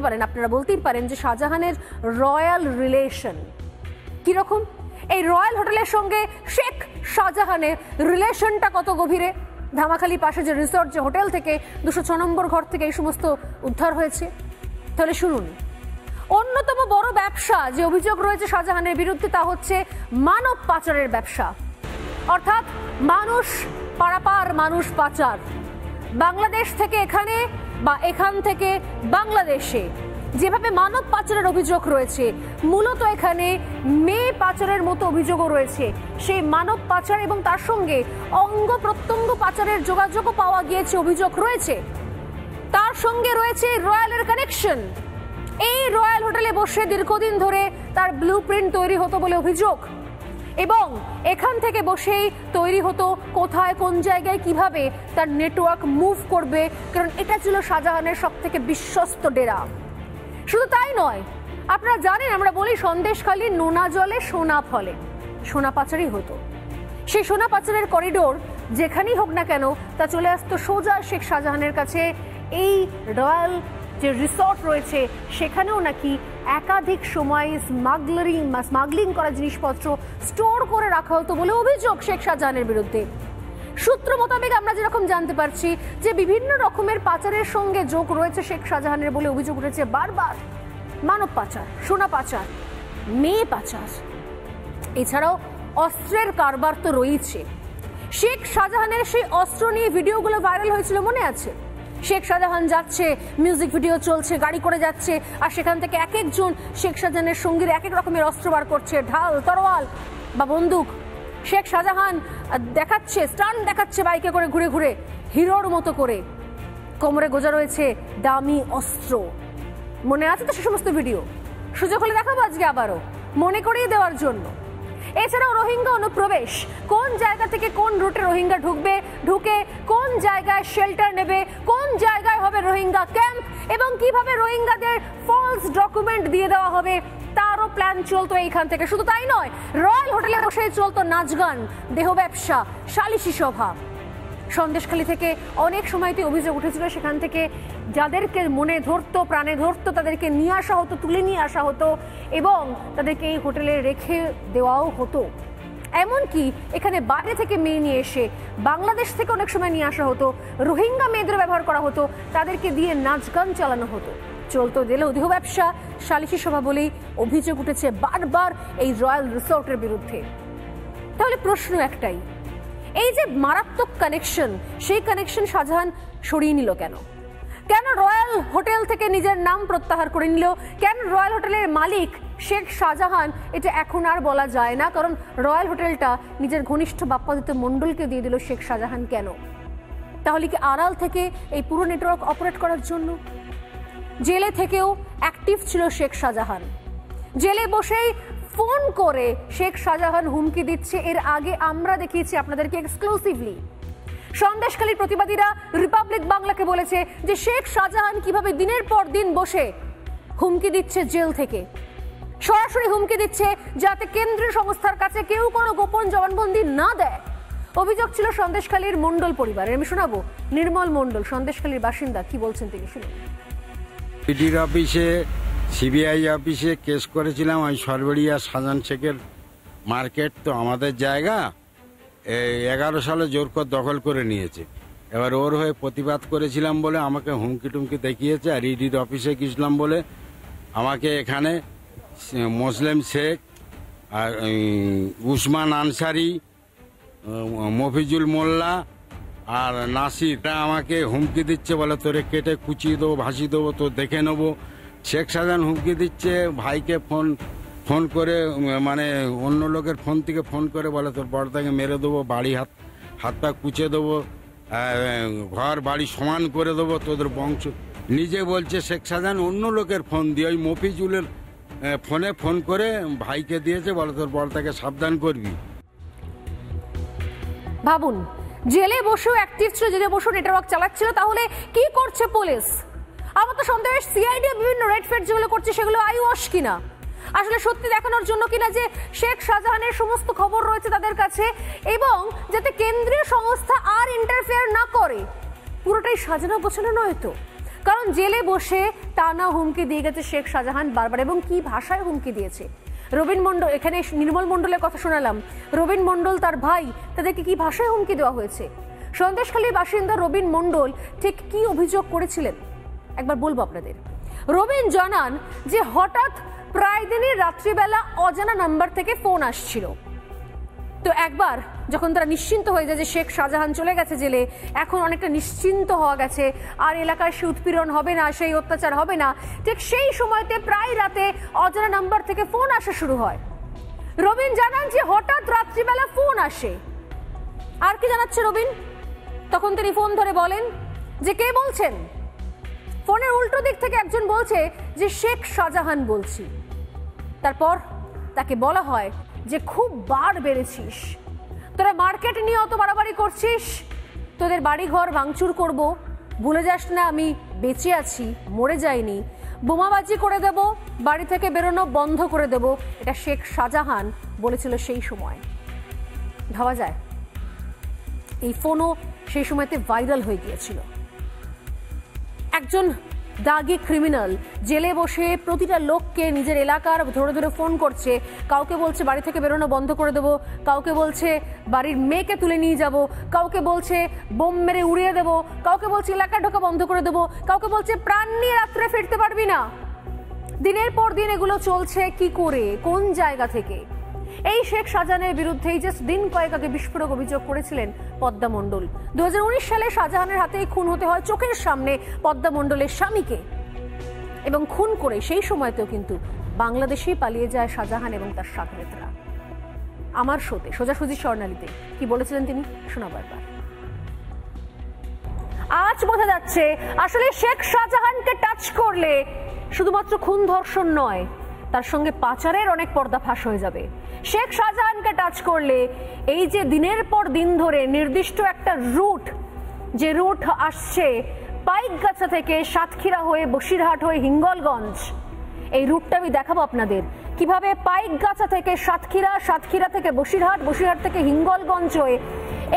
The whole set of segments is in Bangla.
বলতে পারেন, আপনারা বলতেই পারেন যে শাহজাহানের রয়্যাল রিলেশন কিরকম, এই রয়্যাল হোটেলের সঙ্গে শেখ শাহজাহানের রিলেশনটা কত গভীরে। ধামাখালি পাশে যে রিসর্ট, যে হোটেল থেকে 206 নম্বর ঘর থেকে এই সমস্ত উদ্ধার হয়েছে। তাহলে শুনুন, অন্যতম বড় ব্যবসা যে অভিযোগ রয়েছে শাহজাহানের বিরুদ্ধে তা হচ্ছে মানব পাচারের ব্যবসা, অর্থাৎ মানুষ পারাপার, মানুষ পাচার। বাংলাদেশ থেকে এখানে বা এখান থেকে বাংলাদেশে যেভাবে মানব পাচারের অভিযোগ রয়েছে, মূলত এখানে মেয়ে পাচারের মতো অভিযোগও রয়েছে। সেই মানব পাচার এবং তার সঙ্গে অঙ্গ প্রত্যঙ্গ পাচারের যোগাযোগও পাওয়া গিয়েছে, অভিযোগ রয়েছে। তার সঙ্গে রয়েছে রয়্যালের কানেকশন। এই রয়্যাল হোটেলে বসে দীর্ঘদিন ধরে তার ব্লুপ্রিন্ট তৈরি হতো বলে অভিযোগ, এবং এখান থেকে বসেই তৈরি হতো কোথায়, কোন জায়গায়, কিভাবে তার নেটওয়ার্ক মুভ করবে, কারণ এটা ছিল শাহজাহানের সব থেকে বিশ্বস্ত ডেরা। শুধু তাই নয়, আপনারা জানেন, আমরা বলি সন্দেশখালী নোনা জলে সোনা ফলে, সোনা পাচারই হতো। সেই সোনা পাচারের করিডোর যেখানেই হোক না কেন তা চলে আসতো সোজা শেখ শাহজাহানের কাছে। এই রয়্যাল যে রিসর্ট রয়েছে সেখানেও নাকি একাধিক সময় স্মাগলিং করা জিনিসপত্র স্টোর করে রাখা হতো বলে অভিযোগ শেখ শাহজাহানের বিরুদ্ধে। সূত্র মোতাবেক আমরা যেরকম জানতে পারছি যে বিভিন্ন রকমের পাচারের সঙ্গে যোগ রয়েছে শেখ শাহজাহানের বলে অভিযোগ উঠেছে বারবার। মানব পাচার, সোনা পাচার, মেয়ে পাচার, এছাড়াও অস্ত্রের কারবার তো রয়েছে। শেখ শাহজাহানের সেই অস্ত্র নিয়ে ভিডিওগুলো ভাইরাল হয়েছিল, মনে আছে? শেখ শাহজাহান যাচ্ছে, মিউজিক ভিডিও চলছে, গাড়ি করে যাচ্ছে, আর সেখান থেকে এক একজন শেখ শাহজাহানের সঙ্গীরা এক এক রকমের অস্ত্র বার করছে, ঢাল, তরোয়াল বা বন্দুক। শেখ শাহজাহান দেখাচ্ছে, স্টান্ট দেখাচ্ছে বাইকে করে ঘুরে ঘুরে, হিরোর মতো করে। কোমরে গোজা রয়েছে দামি অস্ত্র। মনে আছে তো সে সমস্ত ভিডিও? সুযোগ হলে দেখাবো আজকে আবারও, মনে করিয়ে দেওয়ার জন্য। এছাড়াও রোহিঙ্গা অনুপ্রবেশ, কোন জায়গা থেকে কোন রুটে রোহিঙ্গা ঢুকবে, ঢুকে কোন জায়গায় শেল্টার নেবে, কোন জায়গায় হবে রোহিঙ্গা ক্যাম্প, এবং কিভাবে রোহিঙ্গাদের ফলস ডকুমেন্ট দিয়ে দেওয়া হবে, তারও প্ল্যান চলতো এইখান থেকে। শুধু তাই নয়, রয়্যাল হোটেলে বসেই চলতো নাচ গান, দেহ ব্যবসা, সালিশি সভা। সন্দেশখালী থেকে অনেক সময়তে অভিযোগ উঠেছিল, সেখান থেকে যাদেরকে মনে ধরতো, প্রাণে ধরতো, তাদেরকে নিয়ে আসা হতো, তুলে নিয়ে আসা হতো, এবং তাদেরকে এই হোটেলে রেখে দেওয়াও হতো। এমনকি এখানে বাইরে থেকে মেয়ে নিয়ে এসে বাংলাদেশ থেকে অনেক সময় নিয়ে আসা হতো, রোহিঙ্গা মেয়েদের ব্যবহার করা হতো, তাদেরকে দিয়ে নাচ গান চালানো হতো। চলতো দেহ ব্যবসা, সালিশি সভা বলেই অভিযোগ উঠেছে বারবার এই রয়্যাল রিসর্টের বিরুদ্ধে। তাহলে প্রশ্ন একটাই, এই যে মারাত্মক কানেকশন, সেই কানেকশন শাহজাহান সরিয়ে নিল কেন? কেন রয়্যাল হোটেল থেকে নিজের নাম প্রত্যাহার করে নিল? কেন রয়্যাল হোটেলের মালিক শেখ শাহজাহান এটা এখন আর বলা যায় না, কারণ রয়্যাল হোটেলটা নিজের ঘনিষ্ঠ বাপ্পাদিত্য মণ্ডলকে দিয়ে দিল শেখ শাহজাহান কেন? তাহলে কি আড়াল থেকে এই পুরো নেটওয়ার্ক অপারেট করার জন্য? জেলে থেকেও অ্যাক্টিভ ছিল শেখ শাহজাহান। জেলে বসেই ফোন করে শেখ শাহজাহান হুমকি দিচ্ছে। এর আগে আমরা দেখিয়েছি আপনাদেরকে এক্সক্লুসিভলি। সন্দেশখালীর প্রতিবাদীরা রিপাবলিক বাংলাকে বলেছে যে শেখ শাহজাহান কিভাবে দিনের পর দিন বসে হুমকি দিচ্ছে জেল থেকে, সরাসরি হুমকি দিচ্ছে যাতে কেন্দ্রীয় সংস্থার কাছে কেউ কোনো গোপন জবানবন্দি না দেয়। অভিযোগ ছিল সন্দেশখালীর মণ্ডল পরিবারের। আমি শোনাবো নির্মল মণ্ডল, সন্দেশখালীর বাসিন্দা, কি বলছেন তিনি, শুনুন। ইডির অফিসে, সিবিআই অফিসে কেস করেছিলাম। আমি সরবরিয়া শাহজাহান শেখের মার্কেট তো আমাদের জায়গা, 11 সালে জোর করে দখল করে নিয়েছে। এবার ওর হয়ে প্রতিবাদ করেছিলাম বলে আমাকে হুমকি টুমকি দেখিয়েছে। আর ইডির অফিসে গেছিলাম বলে আমাকে এখানে মুসলিম শেখ আর উসমান আনসারি, মফিজুল মোল্লা আর নাসিরটা আমাকে হুমকি দিচ্ছে, বলে তোরে কেটে কুচিয়ে দেবো, ভাসিয়ে দেবো, তো দেখে নেবো। শেখ শাহজাহান হুমকি দিচ্ছে ভাইকে ফোন করে, মানে অন্য লোকের ফোন থেকে ফোন করে বলে তোর বড়দাকে মেরে দেবো, বাড়ি হাত পা কুচে দেবো, ঘর বাড়ি সমান করে দেবো, তোদের বংশ। নিজে বলছে শেখ শাহজাহান অন্য লোকের ফোন দিয়ে, ওই মফিজুলের ফোন করে ভাইকে দিয়েছে, বলে তোর বড়দাকে সাবধান করবি। ভাবুন, জেলে বসেও অ্যাক্টিভ ছিল, জেলে বসেও নেটওয়ার্ক চালাচ্ছিল। তাহলে কি করছে পুলিশ? আমার তো সন্দেহ সিআইডি বিভিন্ন রেড ফেড যেগুলো করছে সেগুলো আইওয়াশ কিনা, আসলে সত্যি দেখানোর জন্য কিনা যে শেখ শাহজাহানের সমস্ত খবর রয়েছে তাদের কাছে, এবং যাতে কেন্দ্রীয় সংস্থা আর ইন্টারফেয়ার না করে। পুরোটাই সাজানো গোছানো নয় তো। কারণ জেলে বসে টানা হুমকি দিয়ে গেছে শেখ শাহজাহান বারবার, এবং কি ভাষায় হুমকি দিয়েছে। রবীন মণ্ডল, এখানে নির্মল মণ্ডলের কথা শোনালাম, রবীন মণ্ডল তার ভাই, তাদেরকে কি ভাষায় হুমকি দেওয়া হয়েছে। সন্দেশখালীর বাসিন্দা রবীন মণ্ডল ঠিক কি অভিযোগ করেছিলেন একবার বলবো আপনাদের। রবীন জানান যে হঠাৎ প্রায় দিনই রাত্রিবেলা অজানা নাম্বার থেকে ফোন আসছিল। তো একবার যখন তারা নিশ্চিন্ত হয়ে যায় যে শেখ শাহজাহান চলে গেছে জেলে, এখন অনেকটা নিশ্চিন্ত হওয়া গেছে, আর এলাকায় সে উৎপীড়ন হবে না, সেই অত্যাচার হবে না, ঠিক সেই সময়তে প্রায় রাতে অজানা নাম্বার থেকে ফোন আসা শুরু হয়। রবীন জানান যে হঠাৎ রাত্রিবেলা ফোন আসে। আর কি জানাচ্ছে রবীন, তখন তিনি ফোন ধরে বলেন যে কে বলছেন। ফোনের উল্টো দিক থেকে একজন বলছে যে শেখ শাহজাহান বলছি। তারপর তাকে বলা হয় যে খুব বার বেড়েছিস, তোরা মার্কেট নিয়ে অত বাড়াবাড়ি করছিস, তোদের বাড়িঘর ভাঙচুর করব, ভুলে যাস না আমি বেঁচে আছি, মরে যাইনি, বোমাবাজি করে দেব, বাড়ি থেকে বেরোনো বন্ধ করে দেব। এটা শেখ শাহজাহান বলেছিল সেই সময়। ভাবা যায় এই ফোনও সেই সময়তে ভাইরাল হয়ে গিয়েছিল। একজন দাগি ক্রিমিনাল জেলে বসে প্রতিটা লোককে নিজের এলাকার ধরে ধরে ফোন করছে, কাউকে বলছে বাড়ি থেকে বেরোনো বন্ধ করে দেবো, কাউকে বলছে বাড়ির মেয়েকে তুলে নিয়ে যাব, কাউকে বলছে বোম মেরে উড়িয়ে দেবো, কাউকে বলছে এলাকায় ঢোকা বন্ধ করে দেবো, কাউকে বলছে প্রাণ নিয়ে রাত্রে ফিরতে পারবি না। দিনের পর দিন এগুলো চলছে কি করে, কোন জায়গা থেকে? এই শেখ শাহজাহানের বিরুদ্ধেই জাস্ট দিন কয়েক আগে বিস্ফোরক অভিযোগ করেছিলেন পদ্মা মণ্ডল। 2019 সালে শাহজাহানের হাতেই খুন হতে হয় চোখের সামনে পদ্মা মণ্ডলের স্বামীকে, এবং খুন করে সেই সময়তেও কিন্তু বাংলাদেশেই পালিয়ে যায় শাহজাহান এবং তার সাথীরা। আমার শোতে সোজাসুজি স্বর্ণালীতে কি বলেছিলেন তিনি, শোনাবো একবার। আজ বোঝা যাচ্ছে আসলে শেখ শাহজাহানকে টাচ করলে শুধুমাত্র খুন ধর্ষণ নয়, তার সঙ্গে পাচারের অনেক পর্দা ফাঁস হয়ে যাবে। শেখ শাহজাহানকে টাচ করলে এই যে দিনের পর দিন ধরে নির্দিষ্ট একটা রুট, যে রুট আসছে পাইকগাছা থেকে সাতক্ষীরা হয়ে বসিরহাট হয়ে হিঙ্গলগঞ্জ, এই রুটটা আমি দেখাবো আপনাদের কিভাবে পাইকগাছা থেকে সাতক্ষীরা, সাতক্ষীরা থেকে বসিরহাট, বসিরহাট থেকে হিঙ্গলগঞ্জ হয়ে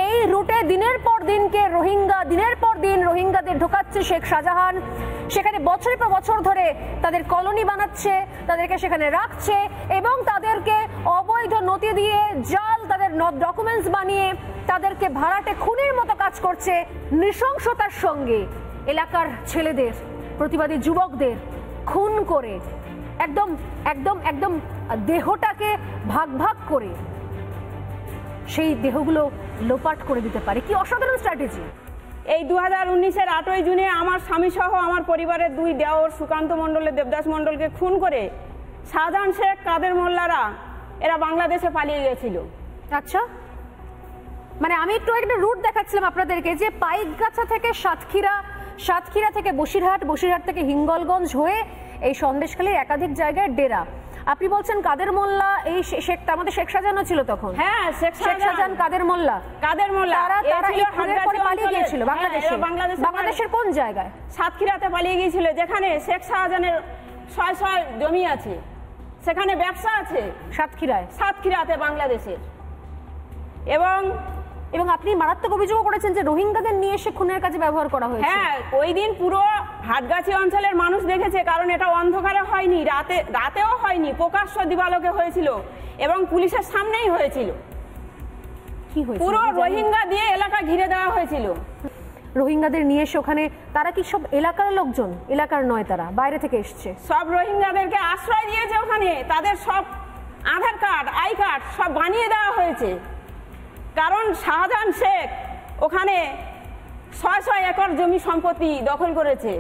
এই রুটে দিনের পর দিনকে রোহিঙ্গা, দিনের পর দিন রোহিঙ্গাদের ঢোকাচ্ছে শেখ শাহজাহান। সেখানে বছরের পর বছর ধরে তাদের কলোনি বানাচ্ছে, তাদেরকে সেখানে রাখছে এবং তাদেরকে অবৈধ নথি দিয়ে জাল তাদের ডকুমেন্টস বানিয়ে তাদেরকে ভাড়াটে খুনের মতো কাজ করছে। নৃশংসতার সঙ্গে এলাকার ছেলেদের, প্রতিবাদী যুবকদের খুন করে একদম একদম একদম দেহটাকে ভাগ ভাগ করে সেই দেহগুলো লোপাট করে দিতে পারে। কি অসাধারণ স্ট্র্যাটেজি! এই 2019-এর 8ই জুনে আমার স্বামী সহ আমার পরিবারের দুই দেওর সুকান্ত মণ্ডলের দেবদাস মণ্ডলকে খুন করে শাহজাহান শেখ, কাদের মোল্লারা এরা বাংলাদেশে পালিয়ে গেছিল। আচ্ছা, মানে আমি একটু একটা রুট দেখাচ্ছিলাম আপনাদেরকে, যে পাইকগাছা থেকে সাতক্ষীরা, সাতক্ষীরা থেকে বসিরহাট, বসিরহাট থেকে হিঙ্গলগঞ্জ হয়ে এই সন্দেশখালীর একাধিক জায়গায় ডেরা। আপনি বলছেন কাদের মোল্লা, এই শেখ, তার মধ্যে শেখ শাহজাহানও ছিল তখন। হ্যাঁ, শেখ শাহজাহান, কাদের মোল্লা, তারা এই খুনের পরে পালিয়ে গিয়েছিল বাংলাদেশে। বাংলাদেশের কোন জায়গায়? সাতক্ষীরাতে পালিয়ে গিয়েছিল, যেখানে শেখ শাহজাহানের ছয় ছয় জমি আছে, সেখানে ব্যবসা আছে সাতক্ষীরায়, সাতক্ষীরাতে বাংলাদেশের। এবং আপনি মারাত্মক অভিযোগ করেছেন যে রোহিঙ্গাদের নিয়ে এসে খুনের কাজে ব্যবহার করা হয়েছে। হ্যাঁ, ওই দিন পুরো হাটগাছি অঞ্চলের মানুষ দেখেছে, কারণ এটা অন্ধকারে হয়নি, রাতেও হয়নি, প্রকাশ্য দিবালোকে হয়েছিল এবং পুলিশের সামনেই হয়েছিল। কি হয়েছিল? পুরো রোহিঙ্গা দিয়ে এলাকা ঘিরে দেওয়া হয়েছিল। রোহিঙ্গাদের নিয়ে এসে ওখানে, তারা কি সব এলাকার লোকজন? এলাকার নয়, তারা বাইরে থেকে এসছে। সব রোহিঙ্গাদেরকে আশ্রয় দিয়েছে ওখানে, তাদের সব আধার কার্ড, আই কার্ড সব বানিয়ে দেওয়া হয়েছে, কারণ শাহজাহান শেখ ওখানে 600 একর জমি সম্পত্তি দখল করেছে।